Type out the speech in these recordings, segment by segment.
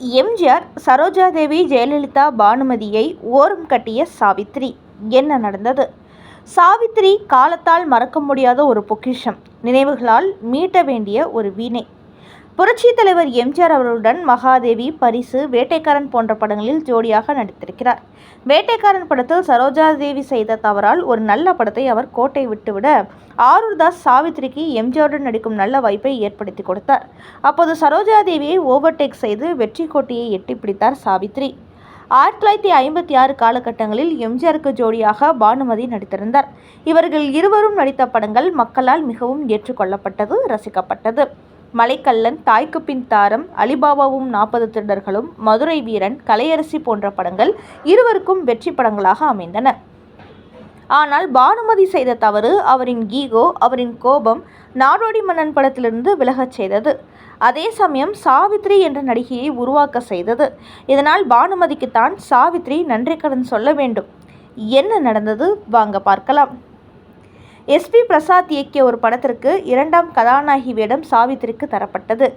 எம்ஜிஆர், சரோஜாதேவி, ஜெயலலிதா, பானுமதியை ஓரம் கட்டிய சாவித்திரி. என்ன நடந்தது? சாவித்திரி காலத்தால் மறக்க முடியாத ஒரு பொக்கிஷம், நினைவுகளால் மீட்ட வேண்டிய ஒரு வீணை. புரட்சி தலைவர் எம்ஜிஆர் அவர்களுடன் மகாதேவி, பரிசு, வேட்டைக்காரன் போன்ற படங்களில் ஜோடியாக நடித்திருக்கிறார். வேட்டைக்காரன் படத்தில் சரோஜாதேவி செய்த தவறால் ஒரு நல்ல படத்தை அவர் கோட்டை விட்டுவிட ஆரூர்தாஸ் சாவித்திரிக்கு எம்ஜிஆருடன் நடிக்கும் நல்ல வாய்ப்பை ஏற்படுத்தி கொடுத்தார். அப்போது சரோஜாதேவியை ஓவர்டேக் செய்து வெற்றி கோட்டையை எட்டி பிடித்தார் சாவித்திரி. 1956 காலகட்டங்களில் எம்ஜிஆருக்கு ஜோடியாக பானுமதி நடித்திருந்தார். இவர்கள் இருவரும் நடித்த படங்கள் மக்களால் மிகவும் ஏற்றுக்கொள்ளப்பட்டது, ரசிக்கப்பட்டது. மலைக்கல்லன், தாய்க்கு பின் தாரம், அலிபாபாவும் 40 திருடர்களும், மதுரை வீரன், கலையரசி போன்ற படங்கள் இருவருக்கும் வெற்றி படங்களாக அமைந்தன. ஆனால் பானுமதி செய்த தவறு அவரின் ஈகோ, அவரின் கோபம் நாடோடி மன்னன் படத்திலிருந்து விலகச் செய்தது. அதே சமயம் சாவித்ரி என்ற நடிகையை உருவாக்க செய்தது. இதனால் பானுமதிக்குத்தான் சாவித்ரி நன்றி கடன் சொல்ல வேண்டும். என்ன நடந்தது வாங்க பார்க்கலாம். எஸ்.பி. பிரசாத் இயக்கிய ஒரு படத்திற்கு 2ஆம் கதாநாயகி வேடம் சாவித்திரிக்கு தரப்பட்டது.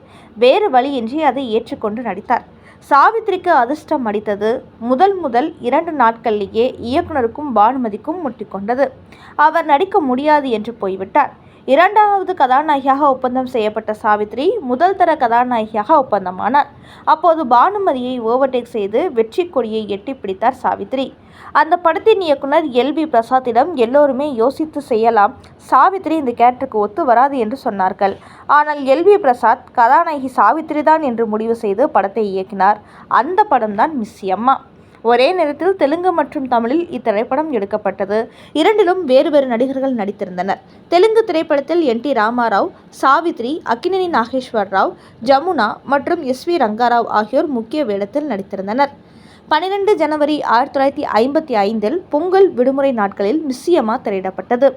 வேறு வழியின்றி அதை ஏற்றுக்கொண்டு நடித்தார். சாவித்திரிக்கு அதிர்ஷ்டம் அடித்தது. முதல் 2 நாட்களிலேயே இயக்குனருக்கும் பானுமதிக்கும் முட்டிக்கொண்டது. அவர் நடிக்க முடியாது என்று போய்விட்டார். 2வது கதாநாயகியாக ஒப்பந்தம் செய்யப்பட்ட சாவித்ரி முதல் தர கதாநாயகியாக ஒப்பந்தமானார். அப்போது பானுமதியை ஓவர்டேக் செய்து வெற்றி கொடியை எட்டி பிடித்தார் சாவித்ரி. அந்த படத்தின் இயக்குனர் எல்.வி. பிரசாத்திடம் எல்லோருமே யோசித்து செய்யலாம், சாவித்ரி இந்த கேரக்டருக்கு ஒத்து வராது என்று சொன்னார்கள். ஆனால் எல்.வி. பிரசாத் கதாநாயகி சாவித்ரி தான் என்று முடிவு செய்து படத்தை இயக்கினார். அந்த படம்தான் மிஸ் அம்மா. ஒரே நேரத்தில் தெலுங்கு மற்றும் தமிழில் இத்திரைப்படம் எடுக்கப்பட்டது. இரண்டிலும் வேறு வேறு நடிகர்கள் நடித்திருந்தனர். தெலுங்கு திரைப்படத்தில் என்.டி. ராமாராவ், சாவித்ரி, அக்கினேனி நாகேஸ்வர் ராவ், ஜமுனா மற்றும் எஸ்.வி. ரங்காராவ் ஆகியோர் முக்கிய வேடத்தில் நடித்திருந்தனர். 12 ஜனவரி 1955 பொங்கல் விடுமுறை நாட்களில் மிஸ் அம்மா திரையிடப்பட்டது.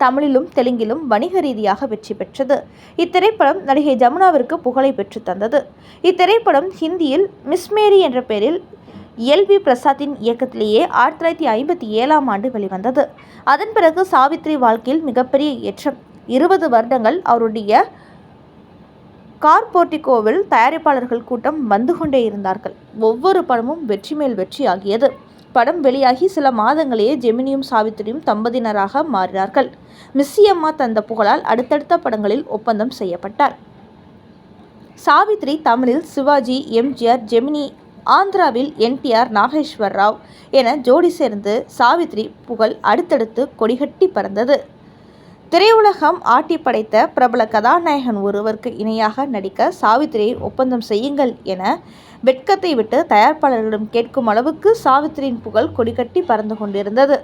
தமிழிலும் தெலுங்கிலும் வணிக ரீதியாக வெற்றி பெற்றது. இத்திரைப்படம் நடிகை ஜமுனாவிற்கு புகழை பெற்று தந்தது. இத்திரைப்படம் ஹிந்தியில் மிஸ் மேரி என்ற பெயரில் எல்.வி. பிரசாத்தின் இயக்கத்திலேயே 1957ஆம் ஆண்டு வெளிவந்தது. அதன் பிறகு சாவித்ரி வாழ்க்கையில் மிகப்பெரிய ஏற்றம். 20 வருடங்கள் அவருடைய கார்போர்டிகோவில் தயாரிப்பாளர்கள் கூட்டம் வந்து கொண்டே இருந்தார்கள். ஒவ்வொரு படமும் வெற்றி மேல் வெற்றி ஆகியது. படம் வெளியாகி சில மாதங்களே ஜெமினியும் சாவித்திரியும் தம்பதியினராக மாறினார்கள். மிஸ் அம்மா தந்த புகழால் அடுத்தடுத்த படங்களில் ஒப்பந்தம் செய்யப்பட்டார். சாவித்ரி தமிழில் சிவாஜி, எம்ஜிஆர், ஜெமினி, ஆந்திராவில் என்.டி.ஆர். நாகேஸ்வர் ராவ் என ஜோடி சேர்ந்து சாவித்ரி புகழ் அடுத்தடுத்து கொடிகட்டி பறந்தது. திரையுலகம் ஆட்டி படைத்த பிரபல கதாநாயகன் ஒருவருக்கு இணையாக நடிக்க சாவித்திரியை ஒப்பந்தம் செய்யுங்கள் என வெட்கத்தை விட்டு தயாரிப்பாளர்களிடம் கேட்கும் அளவுக்கு சாவித்திரியின் புகழ் கொடிகட்டி பறந்து கொண்டிருந்தது.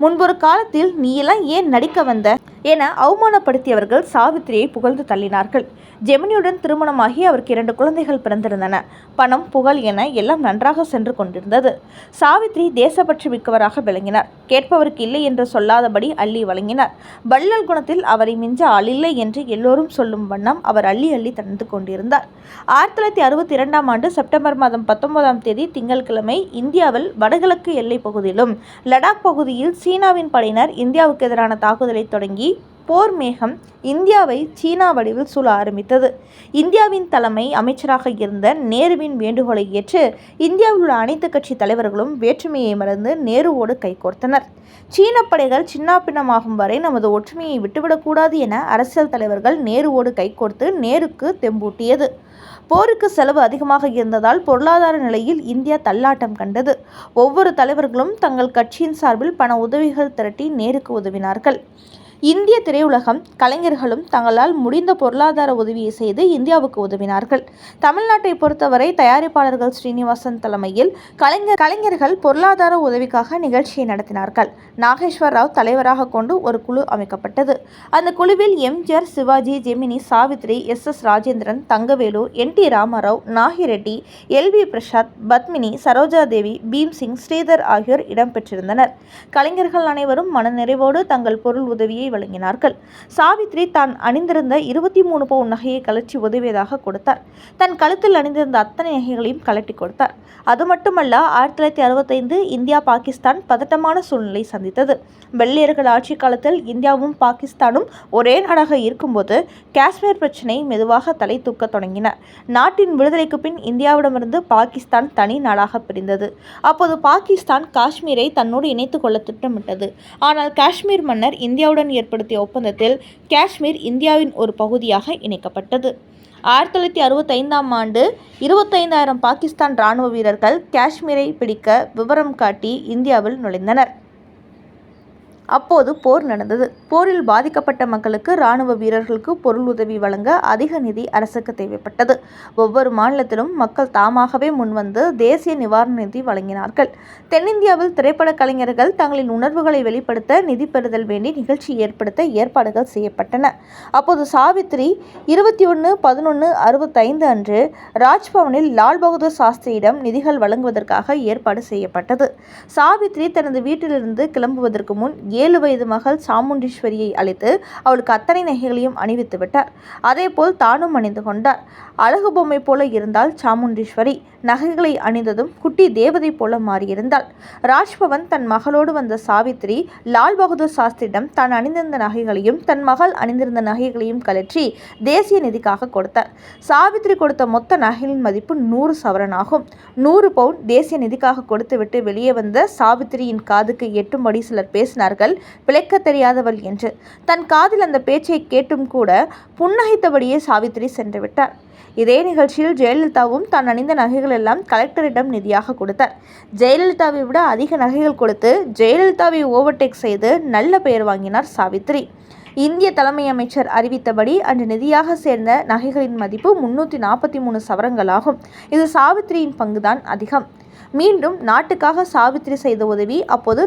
முன்பொரு காலத்தில் நீ எல்லாம் ஏன் நடிக்க வந்த என அவமானப்படுத்தியவர்கள் சாவித்திரியை புகழ்ந்து தள்ளினார்கள். ஜெமினியுடன் திருமணமாகி அவருக்கு 2 குழந்தைகள் பிறந்திருந்தன. பணம், புகழ் என எல்லாம் நன்றாக சென்று கொண்டிருந்தது. சாவித்ரி தேசப்பற்று மிக்கவராக விளங்கினார். கேட்பவருக்கு இல்லை என்று சொல்லாதபடி அள்ளி வழங்கினார். வள்ளல் குணத்தில் அவரை மிஞ்ச ஆளில்லை என்று எல்லோரும் சொல்லும் வண்ணம் அவர் அள்ளி அள்ளி தந்து கொண்டிருந்தார். 1962ஆம் ஆண்டு செப்டம்பர் மாதம் 19ஆம் தேதி திங்கட்கிழமை இந்தியாவில் வடகிழக்கு எல்லை பகுதியிலும் லடாக் பகுதியில் சீனாவின் படையினர் இந்தியாவுக்கு எதிரான தாக்குதலை தொடங்கி போர் மேகம் இந்தியாவை சீனா வடிவில் சூழ ஆரம்பித்தது. இந்தியாவின் தலைமை அமைச்சராக இருந்த நேருவின் வேண்டுகோளை ஏற்று இந்தியாவில் உள்ள அனைத்து கட்சி தலைவர்களும் வேற்றுமையை மறந்து நேருவோடு கைகோர்த்தனர். சீன படைகள் சின்னாபின்னமாகும் வரை நமது ஒற்றுமையை விட்டுவிடக்கூடாது என அரசியல் தலைவர்கள் நேருவோடு கைகோர்த்து நேருக்கு தெம்பூட்டியது. போருக்கு செலவு அதிகமாக இருந்ததால் பொருளாதார நிலையில் இந்தியா தள்ளாட்டம் கண்டது. ஒவ்வொரு தலைவர்களும் தங்கள் கட்சியின் சார்பில் பண உதவிகள் திரட்டி நேருக்கு உதவினார்கள். இந்திய திரையுலகம் கலைஞர்களும் தங்களால் முடிந்த பொருளாதார உதவியை செய்து இந்தியாவுக்கு உதவினார்கள். தமிழ்நாட்டை பொறுத்தவரை தயாரிப்பாளர்கள் ஸ்ரீனிவாசன் தலைமையில் கலைஞர்கள் பொருளாதார உதவிக்காக நிகழ்ச்சியை நடத்தினார்கள். நாகேஸ்வர் ராவ் தலைவராக கொண்டு ஒரு குழு அமைக்கப்பட்டது. அந்த குழுவில் எம்ஜிஆர், சிவாஜி, ஜெமினி, சாவித்ரி, எஸ்.எஸ். ராஜேந்திரன், தங்கவேலு, என்.டி. ராமாராவ், நாகிரெட்டி, எல்.வி. பிரசாத், பத்மினி, சரோஜாதேவி, பீம்சிங், ஸ்ரீதர் ஆகியோர் இடம்பெற்றிருந்தனர். கலைஞர்கள் அனைவரும் மனநிறைவோடு தங்கள் பொருள் உதவியை தள்ளி வழங்கினார்கள். சாவித்ரி தான் அணிந்திருந்த 23 பவுன் நகையை கழற்றி உதவியதாக கொடுத்தார். தன் கழுத்தில் அணிந்திருந்த அத்தனை நகைகளையும் கழட்டி கொடுத்தார். அது மட்டுமல்ல, 1965 இந்தியா பாகிஸ்தான் பதட்டமான சூழ்நிலை சந்தித்தது. வெள்ளையர்கள் ஆட்சி காலத்தில் இந்தியாவும் பாகிஸ்தானும் ஒரே நாடாக இருக்கும்போது காஷ்மீர் பிரச்சினை மெதுவாக தலை தூக்க தொடங்கின. நாட்டின் விடுதலைக்கு பின் இந்தியாவிடமிருந்து பாகிஸ்தான் தனி நாடாக பிரிந்தது. அப்போது பாகிஸ்தான் காஷ்மீரை தன்னோடு இணைத்துக் கொள்ள திட்டமிட்டது. ஆனால் காஷ்மீர் மன்னர் இந்தியாவுடன் ஏற்படுத்திய ஒப்பந்தத்தில் காஷ்மீர் இந்தியாவின் ஒரு பகுதியாக இணைக்கப்பட்டது. 1965ஆம் ஆண்டு 25,000 பாகிஸ்தான் இராணுவ வீரர்கள் காஷ்மீரை பிடிக்க விவரம் காட்டி இந்தியாவில் நுழைந்தனர். அப்போது போர் நடந்தது. போரில் பாதிக்கப்பட்ட மக்களுக்கு இராணுவ வீரர்களுக்கு பொருள் உதவி வழங்க அதிக நிதி அரசுக்கு தேவைப்பட்டது. ஒவ்வொரு மாநிலத்திலும் மக்கள் தாமாகவே முன்வந்து தேசிய நிவாரண நிதி வழங்கினார்கள். தென்னிந்தியாவில் திரைப்பட கலைஞர்கள் தங்களின் உணர்வுகளை வெளிப்படுத்த நிதி பெறுதல் வேண்டி நிகழ்ச்சி ஏற்படுத்த ஏற்பாடுகள் செய்யப்பட்டன. அப்போது சாவித்ரி 21/11/65 அன்று ராஜ்பவனில் லால் பகதூர் சாஸ்திரியிடம் நிதிகள் வழங்குவதற்காக ஏற்பாடு செய்யப்பட்டது. சாவித்ரி தனது வீட்டிலிருந்து கிளம்புவதற்கு முன் 7 வயது மகள் சாமுண்டீஸ்வரியை அழைத்து அவளுக்கு அத்தனை நகைகளையும் அணிவித்து விட்டார். அதேபோல் தானும் அணிந்து கொண்டார். அழகு பொம்மை போல இருந்தால் சாமுண்டீஸ்வரி. நகைகளை அணிந்ததும் குட்டி தேவதை போல மாறியிருந்தாள். ராஜ்பவன் தன் மகளோடு வந்த சாவித்ரி லால் பகதூர் சாஸ்திரியிடம் தான் அணிந்திருந்த நகைகளையும் தன் மகள் அணிந்திருந்த நகைகளையும் கழற்றி தேசிய நிதிக்காக கொடுத்தார். சாவித்ரி கொடுத்த மொத்த நகைகளின் மதிப்பு 100 சவரன் ஆகும். 100 பவுன் தேசிய நிதிக்காக கொடுத்துவிட்டு வெளியே வந்த சாவித்ரியின் காதுக்கு எட்டும்படி சிலர் பேசினார்கள், பிழைக்க தெரியாதவள் என்று. தன் காதில் அந்த பேச்சை கேட்டும் கூட புன்னகைத்தபடியே சாவித்ரி சென்று விட்டார். இதே நிகழ்ச்சியில் ஜெயலலிதாவும் தான் அணிந்த நகைகள் எல்லாம் கலெக்டரிடம் நிதியாக கொடுத்தார். ஜெயலலிதாவை விட அதிக நகைகள் கொடுத்து ஜெயலலிதாவை ஓவர்டேக் செய்து நல்ல பெயர் வாங்கினார் சாவித்ரி. இந்திய தலைமை அமைச்சர் அறிவித்தபடி அன்று நிதியாக சேர்ந்த நகைகளின் மதிப்பு 343 சவரங்களாகும். இது சாவித்ரியின் பங்குதான் அதிகம். மீண்டும் நாட்டுக்காக சாவித்ரி செய்த உதவி. அப்போது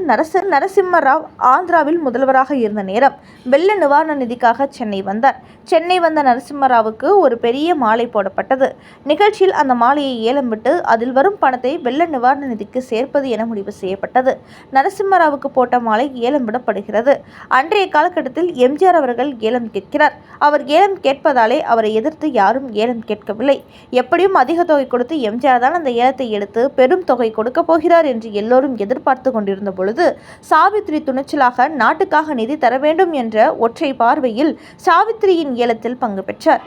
நரசிம்ம ராவ் ஆந்திராவில் முதல்வராக இருந்த நேரம். வெள்ள நிவாரண நிதிக்காக சென்னை வந்தார். சென்னை வந்த நரசிம்மராவுக்கு ஒரு பெரிய மாலை போடப்பட்டது. நிகழ்ச்சியில் அந்த மாலையை ஏலம் விட்டு அதில் வரும் பணத்தை வெள்ள நிவாரண நிதிக்கு சேர்ப்பது என முடிவு செய்யப்பட்டது. நரசிம்மராவுக்கு போட்ட மாலை ஏலம் விடப்படுகிறது. அன்றைய காலகட்டத்தில் எம்ஜிஆர் அவர்கள் ஏலம் கேட்கிறார். அவர் ஏலம் கேட்பதாலே அவரை எதிர்த்து யாரும் ஏலம் கேட்கவில்லை. எப்படியும் அதிக தொகை கொடுத்து எம்ஜிஆர் தான் அந்த ஏலத்தை எடுத்து பெரும் தொகை கொடுக்க போகிறார் என்று எல்லோரும் எதிர்பார்த்து கொண்டிருந்த பொழுது சாவித்ரி துணிச்சலாக நாட்டுக்காக நிதி தர வேண்டும் என்ற ஒற்றை பார்வையில் சாவித்ரியின் ஏலத்தில் பங்கு பெற்றார்.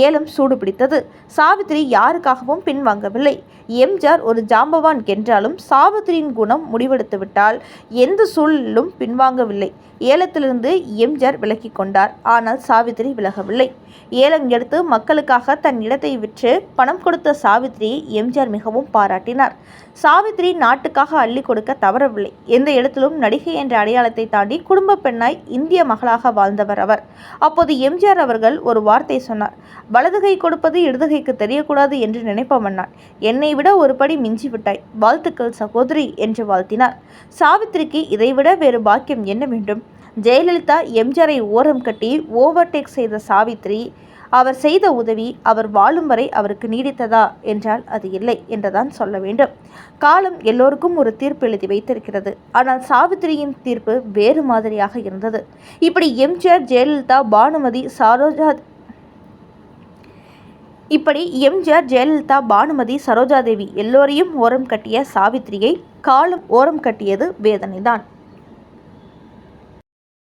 ஏலம் சூடுபிடித்தது. சாவித்ரி யாருக்காகவும் பின்வாங்கவில்லை. எம்ஜிஆர் ஒரு ஜாம்பவான் என்றாலும் சாவித்ரியின் குணம் முடிவெடுத்துவிட்டால் எந்த சூழலிலும் பின்வாங்கவில்லை. ஏலத்திலிருந்து எம்ஜிஆர் விலக்கி கொண்டார். ஆனால் சாவித்ரி விலகவில்லை. ஏலம் எடுத்து மக்களுக்காக தன் இடத்தை விற்று பணம் கொடுத்த சாவித்ரியை எம்ஜிஆர் மிகவும் பாராட்டினார். சாவித்ரி நாட்டுக்காக அள்ளி கொடுக்க தவறவில்லை. எந்த இடத்திலும் நடிகை என்ற அடையாளத்தை தாண்டி குடும்ப பெண்ணாய் இந்திய மகளாக வாழ்ந்தவர் அவர். அப்போது எம்ஜிஆர் அவர்கள் ஒரு வார்த்தை சொன்னார். வலதுகை கொடுப்பது இடதுகைக்கு தெரியக்கூடாது என்று நினைப்பவன் நான். என்னை விட ஒரு படி மிஞ்சி விட்டாய். வாழ்த்துக்கள் சகோதரி என்று வாழ்த்தினார். சாவித்ரிக்கு இதைவிட வேறு பாக்கியம் என்ன வேண்டும்? ஜெயலலிதா எம்ஜிஆரை ஓரம் கட்டி ஓவர்டேக் செய்த சாவித்ரி அவர் செய்த உதவி அவர் வாழும் வரை அவருக்கு நீடித்ததா என்றால் அது இல்லை என்றுதான் சொல்ல வேண்டும். காலம் எல்லோருக்கும் ஒரு தீர்ப்பு எழுதி வைத்திருக்கிறது. ஆனால் சாவித்ரியின் தீர்ப்பு வேறு மாதிரியாக இருந்தது. இப்படி எம்ஜிஆர், ஜெயலலிதா, பானுமதி, சரோஜாதேவி எல்லோரையும் ஓரம் கட்டிய சாவித்ரியை காலம் ஓரம் கட்டியது வேதனைதான்.